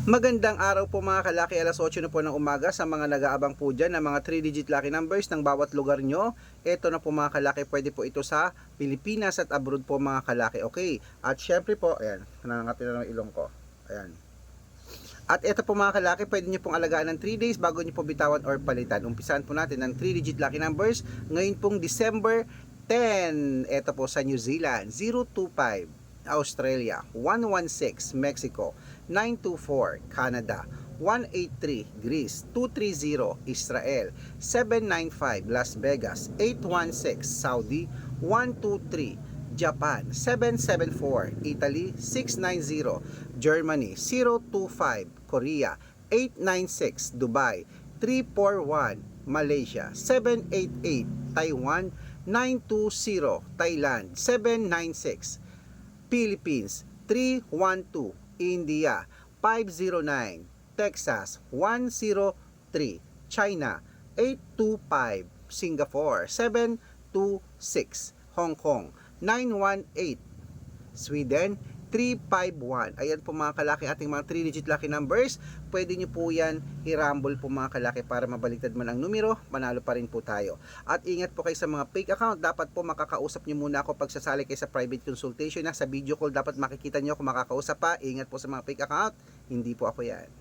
Magandang araw po mga kalaki, alas 8 na po ng umaga sa mga nag-aabang po dyan ng mga 3-digit lucky numbers ng bawat lugar nyo. Ito na po mga kalaki, pwede po ito sa Pilipinas at abroad po mga kalaki. Okay, at syempre po, ayan, nangangatin na ng ilong ko. Ayan. At ito po mga kalaki, pwede nyo pong alagaan ng 3 days bago nyo po bitawan or palitan. Umpisahan po natin ng 3-digit lucky numbers ngayon pong December 10. Ito po sa New Zealand, 025. Australia, 116 Mexico, 924 Canada, 183 Greece, 230 Israel, 795 Las Vegas, 816 Saudi, 123 Japan, 774 Italy, 690 Germany, 025 Korea, 896 Dubai, 341 Malaysia, 788 Taiwan, 920 Thailand, 796 Philippines, 312 India, 509 Texas, 103 China, 825 Singapore, 726 Hong Kong, 918 Sweden, 351. Ayan po mga kalaki ating mga 3-digit lucky numbers. Pwede nyo po yan i-rumble po mga kalaki para mabaliktad man ang numero, manalo pa rin po tayo. At ingat po kayo sa mga fake account. Dapat po makakausap nyo muna ako pag sasali kayo sa private consultation. Sa video call dapat makikita nyo kung makakausap pa. Ingat po sa mga fake account. Hindi po ako yan.